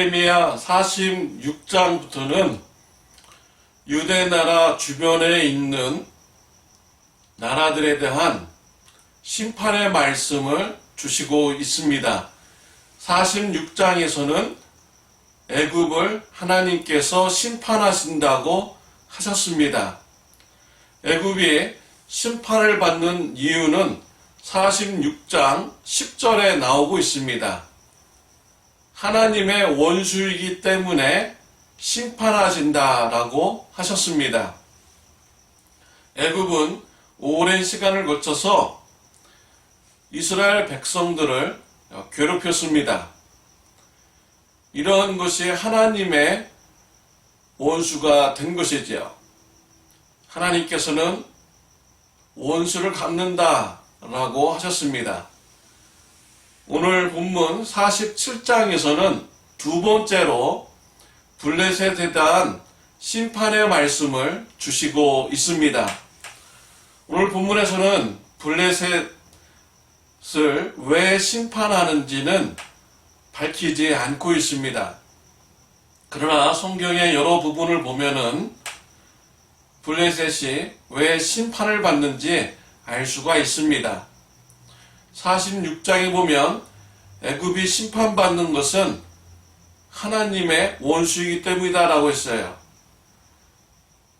예레미야 46장부터는 유대 나라 주변에 있는 나라들에 대한 심판의 말씀을 주시고 있습니다. 46장에서는 애굽을 하나님께서 심판하신다고 하셨습니다. 애굽이 심판을 받는 이유는 46장 10절에 나오고 있습니다. 하나님의 원수이기 때문에 심판하신다라고 하셨습니다. 애굽은 오랜 시간을 거쳐서 이스라엘 백성들을 괴롭혔습니다. 이런 것이 하나님의 원수가 된 것이지요. 하나님께서는 원수를 갚는다라고 하셨습니다. 오늘 본문 47장에서는 두 번째로 블레셋에 대한 심판의 말씀을 주시고 있습니다. 오늘 본문에서는 블레셋을 왜 심판하는지는 밝히지 않고 있습니다. 그러나 성경의 여러 부분을 보면은 블레셋이 왜 심판을 받는지 알 수가 있습니다. 46장에 보면 애굽이 심판받는 것은 하나님의 원수이기 때문이다 라고 했어요.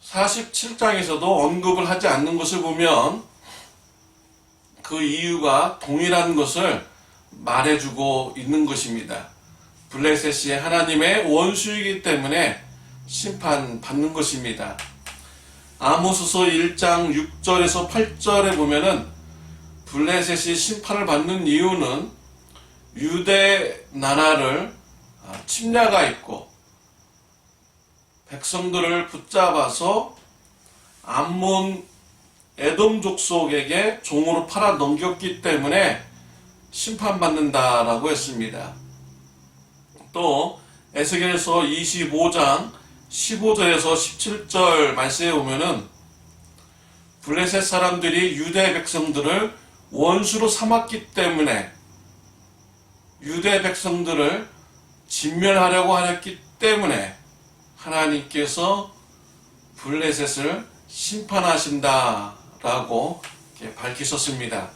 47장에서도 언급을 하지 않는 것을 보면 그 이유가 동일한 것을 말해주고 있는 것입니다. 블레셋이 하나님의 원수이기 때문에 심판받는 것입니다. 아모스서 1장 6절에서 8절에 보면은 블레셋이 심판을 받는 이유는 유대 나라를 침략하 있고 백성들을 붙잡아서 암몬 에돔 족속에게 종으로 팔아 넘겼기 때문에 심판받는다라고 했습니다. 또 에스겔서 25장 15절에서 17절 말씀에 보면은 블레셋 사람들이 유대 백성들을 원수로 삼았기 때문에 유대 백성들을 진멸하려고 하였기 때문에 하나님께서 블레셋을 심판하신다라고 밝히셨습니다.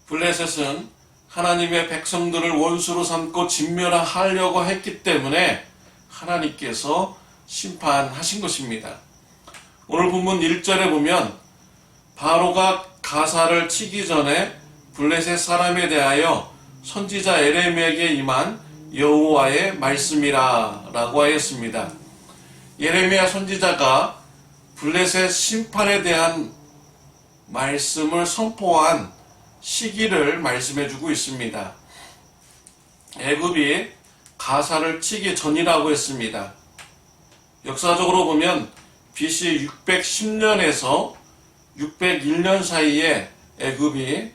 블레셋은 하나님의 백성들을 원수로 삼고 진멸하려고 했기 때문에 하나님께서 심판하신 것입니다. 오늘 본문 1절에 보면 바로가 가사를 치기 전에 블레셋 사람에 대하여 선지자 예레미야에게 임한 여호와의 말씀이라 라고 하였습니다. 예레미야 선지자가 블레셋 심판에 대한 말씀을 선포한 시기를 말씀해주고 있습니다. 애굽이 가사를 치기 전이라고 했습니다. 역사적으로 보면 BC 610년에서 601년 사이에 애굽이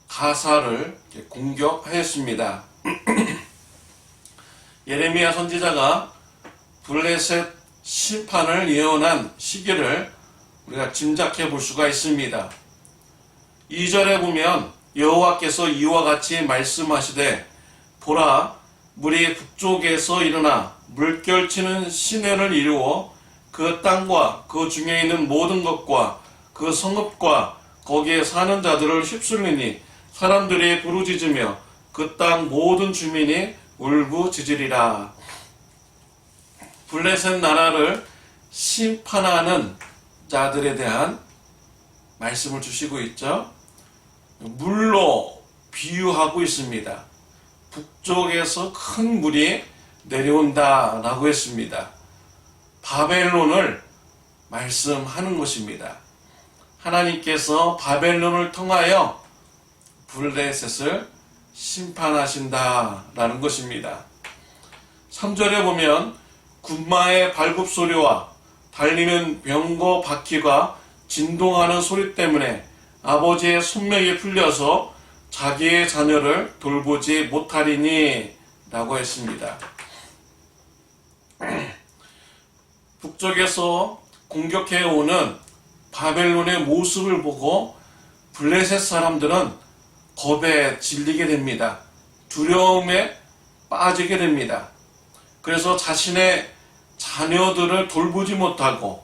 가사를 공격하였습니다. 예레미야 선지자가 블레셋 심판을 예언한 시기를 우리가 짐작해 볼 수가 있습니다. 2절에 보면 여호와께서 이와 같이 말씀하시되 보라 물이 북쪽에서 일어나 물결치는 시내를 이루어 그 땅과 그 중에 있는 모든 것과 그 성읍과 거기에 사는 자들을 휩쓸리니 사람들이 부르짖으며 그 땅 모든 주민이 울부짖으리라. 블레셋 나라를 심판하는 자들에 대한 말씀을 주시고 있죠. 물로 비유하고 있습니다. 북쪽에서 큰 물이 내려온다라고 했습니다. 바벨론을 말씀하는 것입니다. 하나님께서 바벨론을 통하여 블레셋을 심판하신다라는 것입니다. 3절에 보면 군마의 발굽소리와 달리는 병거 바퀴가 진동하는 소리 때문에 아버지의 손명이 풀려서 자기의 자녀를 돌보지 못하리니 라고 했습니다. 북쪽에서 공격해오는 바벨론의 모습을 보고 블레셋 사람들은 겁에 질리게 됩니다. 두려움에 빠지게 됩니다. 그래서 자신의 자녀들을 돌보지 못하고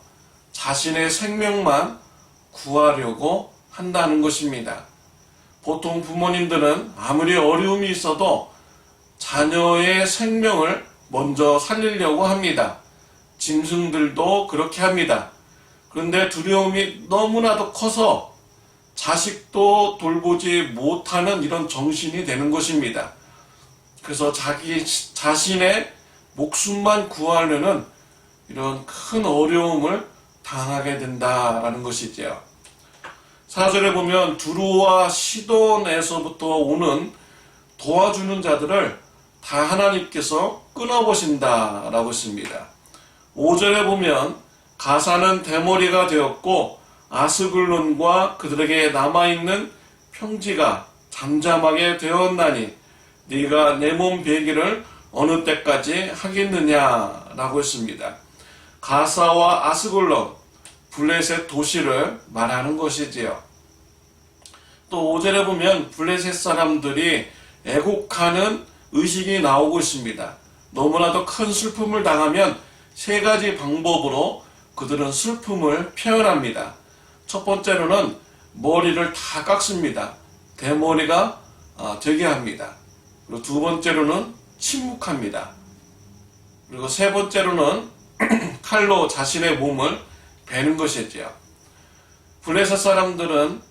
자신의 생명만 구하려고 한다는 것입니다. 보통 부모님들은 아무리 어려움이 있어도 자녀의 생명을 먼저 살리려고 합니다. 짐승들도 그렇게 합니다. 그런데 두려움이 너무나도 커서 자식도 돌보지 못하는 이런 정신이 되는 것입니다. 그래서 자기 자신의 목숨만 구하려는 이런 큰 어려움을 당하게 된다라는 것이죠. 4절에 보면 두루와 시돈에서부터 오는 도와주는 자들을 다 하나님께서 끊어보신다라고 했습니다. 5절에 보면 가사는 대머리가 되었고 아스글론과 그들에게 남아있는 평지가 잠잠하게 되었나니 네가 내 몸 베기를 어느 때까지 하겠느냐라고 했습니다. 가사와 아스글론, 블레셋 도시를 말하는 것이지요. 또 5절에 보면 블레셋 사람들이 애곡하는 의식이 나오고 있습니다. 너무나도 큰 슬픔을 당하면 세 가지 방법으로 그들은 슬픔을 표현합니다. 첫 번째로는 머리를 다 깎습니다. 대머리가 되게 합니다. 그리고 두 번째로는 침묵합니다. 그리고 세 번째로는 칼로 자신의 몸을 베는 것이지요. 블레셋 사람들은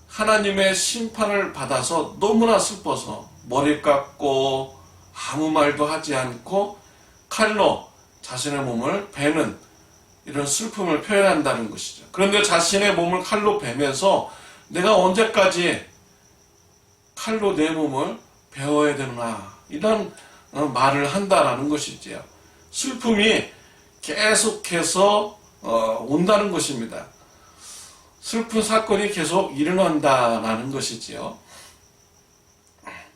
하나님의 심판을 받아서 너무나 슬퍼서 머리 깎고 아무 말도 하지 않고 칼로 자신의 몸을 베는 이런 슬픔을 표현한다는 것이죠. 그런데 자신의 몸을 칼로 베면서 내가 언제까지 칼로 내 몸을 베어야 되나 이런 말을 한다라는 것이지요. 슬픔이 계속해서 온다는 것입니다. 슬픈 사건이 계속 일어난다라는 것이지요.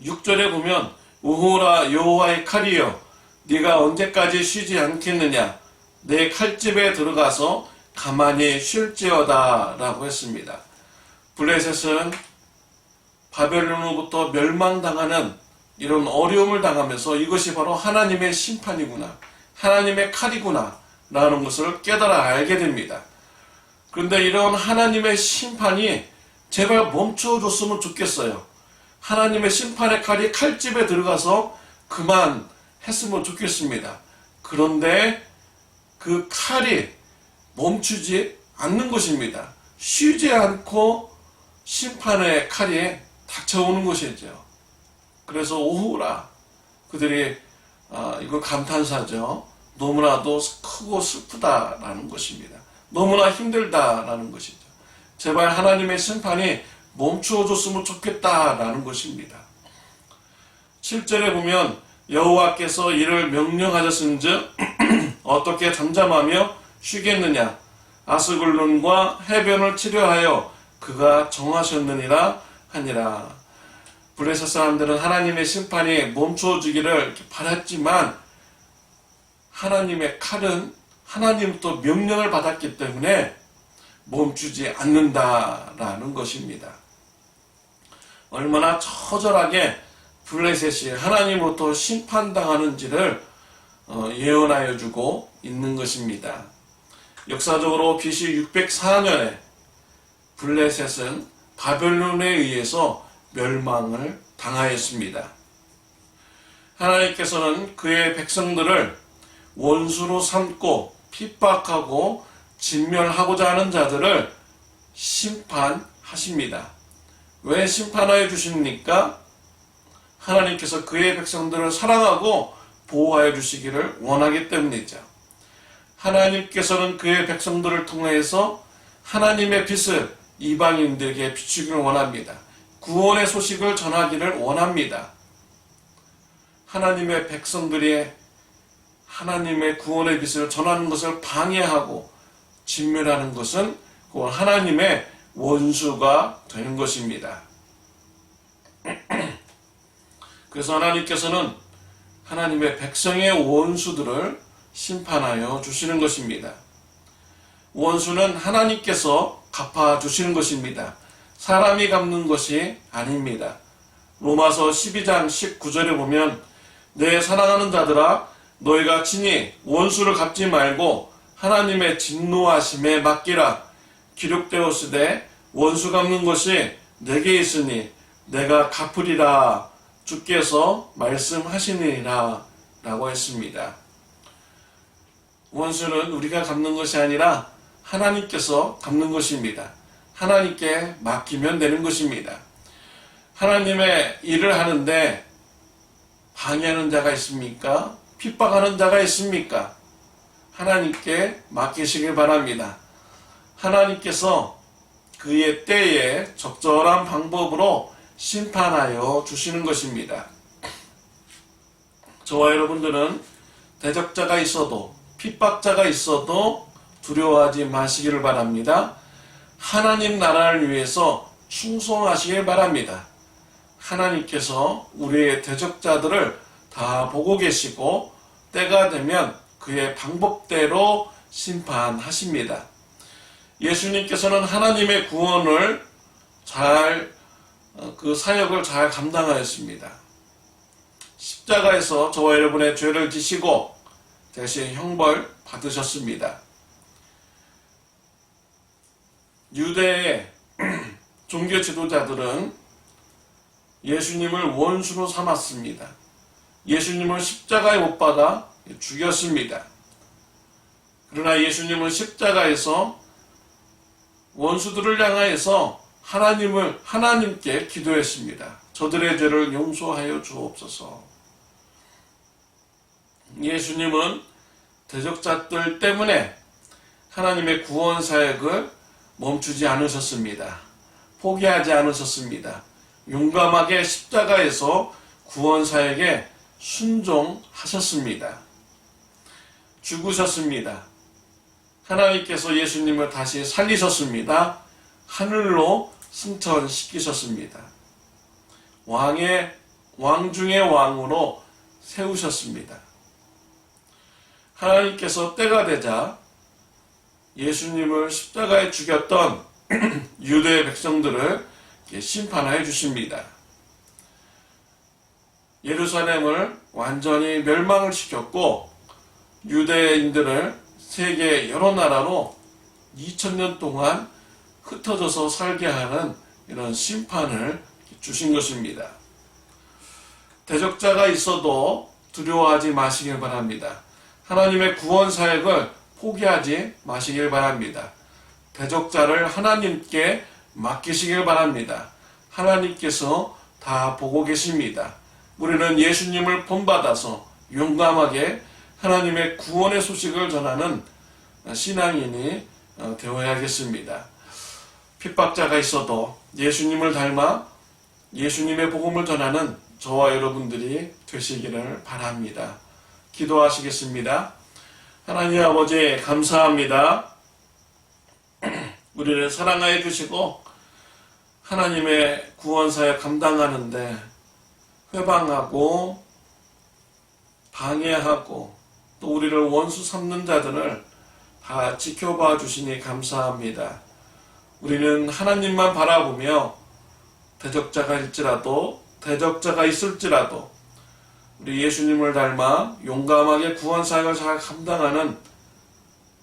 6절에 보면 우호라 여호와의 칼이여 네가 언제까지 쉬지 않겠느냐 내 칼집에 들어가서 가만히 쉴지어다 라고 했습니다. 블레셋은 바벨론으로부터 멸망당하는 이런 어려움을 당하면서 이것이 바로 하나님의 심판이구나, 하나님의 칼이구나 라는 것을 깨달아 알게 됩니다. 그런데 이런 하나님의 심판이 제발 멈춰줬으면 좋겠어요. 하나님의 심판의 칼이 칼집에 들어가서 그만 했으면 좋겠습니다. 그런데 그 칼이 멈추지 않는 것입니다. 쉬지 않고 심판의 칼이 닥쳐오는 것이죠. 그래서 오후라 그들이 이거 감탄사죠. 너무나도 크고 슬프다라는 것입니다. 너무나 힘들다라는 것이죠. 제발 하나님의 심판이 멈추어줬으면 좋겠다라는 것입니다. 7절에 보면 여호와께서 이를 명령하셨은즉 어떻게 잠잠하며 쉬겠느냐 아스글론과 해변을 치료하여 그가 정하셨느니라 하니라. 블레셋 사람들은 하나님의 심판이 멈춰주기를 바랐지만 하나님의 칼은 하나님부터 명령을 받았기 때문에 멈추지 않는다라는 것입니다. 얼마나 처절하게 블레셋이 하나님으로부터 심판당하는지를 예언하여 주고 있는 것입니다. 역사적으로 BC 604년에 블레셋은 바벨론에 의해서 멸망을 당하였습니다. 하나님께서는 그의 백성들을 원수로 삼고 핍박하고 진멸하고자 하는 자들을 심판하십니다. 왜 심판하여 주십니까? 하나님께서 그의 백성들을 사랑하고 보호하여 주시기를 원하기 때문이죠. 하나님께서는 그의 백성들을 통해서 하나님의 빛을 이방인들에게 비추기를 원합니다. 구원의 소식을 전하기를 원합니다. 하나님의 백성들이 하나님의 구원의 빛을 전하는 것을 방해하고 진멸하는 것은 하나님의 원수가 되는 것입니다. 그래서 하나님께서는 하나님의 백성의 원수들을 심판하여 주시는 것입니다. 원수는 하나님께서 갚아주시는 것입니다. 사람이 갚는 것이 아닙니다. 로마서 12장 19절에 보면 내 사랑하는 자들아, 너희가 친히 원수를 갚지 말고 하나님의 진노하심에 맡기라. 기록되었으되 원수 갚는 것이 내게 있으니 내가 갚으리라. 주께서 말씀하시니라 라고 했습니다. 원수는 우리가 갚는 것이 아니라 하나님께서 갚는 것입니다. 하나님께 맡기면 되는 것입니다. 하나님의 일을 하는데 방해하는 자가 있습니까? 핍박하는 자가 있습니까? 하나님께 맡기시길 바랍니다. 하나님께서 그의 때에 적절한 방법으로 심판하여 주시는 것입니다. 저와 여러분들은 대적자가 있어도 핍박자가 있어도 두려워하지 마시기를 바랍니다. 하나님 나라를 위해서 충성하시길 바랍니다. 하나님께서 우리의 대적자들을 다 보고 계시고 때가 되면 그의 방법대로 심판하십니다. 예수님께서는 하나님의 구원을 그 사역을 잘 감당하였습니다. 십자가에서 저와 여러분의 죄를 지시고 대신 형벌 받으셨습니다. 유대의 종교 지도자들은 예수님을 원수로 삼았습니다. 예수님을 십자가에 못 박아 죽였습니다. 그러나 예수님은 십자가에서 원수들을 향하여서 하나님께 기도했습니다. 저들의 죄를 용서하여 주옵소서. 예수님은 대적자들 때문에 하나님의 구원 사역을 멈추지 않으셨습니다. 포기하지 않으셨습니다. 용감하게 십자가에서 구원 사역에 순종하셨습니다. 죽으셨습니다. 하나님께서 예수님을 다시 살리셨습니다. 하늘로 승천시키셨습니다. 왕 중의 왕으로 세우셨습니다. 하나님께서 때가 되자 예수님을 십자가에 죽였던 유대의 백성들을 심판하여 주십니다. 예루살렘을 완전히 멸망을 시켰고 유대인들을 세계 여러 나라로 2000년 동안 흩어져서 살게 하는 이런 심판을 주신 것입니다. 대적자가 있어도 두려워하지 마시길 바랍니다. 하나님의 구원 사역을 포기하지 마시길 바랍니다. 대적자를 하나님께 맡기시길 바랍니다. 하나님께서 다 보고 계십니다. 우리는 예수님을 본받아서 용감하게 하나님의 구원의 소식을 전하는 신앙인이 되어야겠습니다. 핍박자가 있어도 예수님을 닮아 예수님의 복음을 전하는 저와 여러분들이 되시기를 바랍니다. 기도하시겠습니다. 하나님 아버지 감사합니다. 우리를 사랑하여 주시고 하나님의 구원사역 감당하는데 회방하고 방해하고 또 우리를 원수 삼는 자들을 다 지켜봐 주시니 감사합니다. 우리는 하나님만 바라보며 대적자가 있을지라도 우리 예수님을 닮아 용감하게 구원사역을 잘 감당하는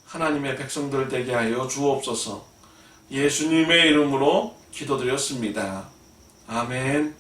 하나님의 백성들 되게 하여 주옵소서. 예수님의 이름으로 기도드렸습니다. 아멘.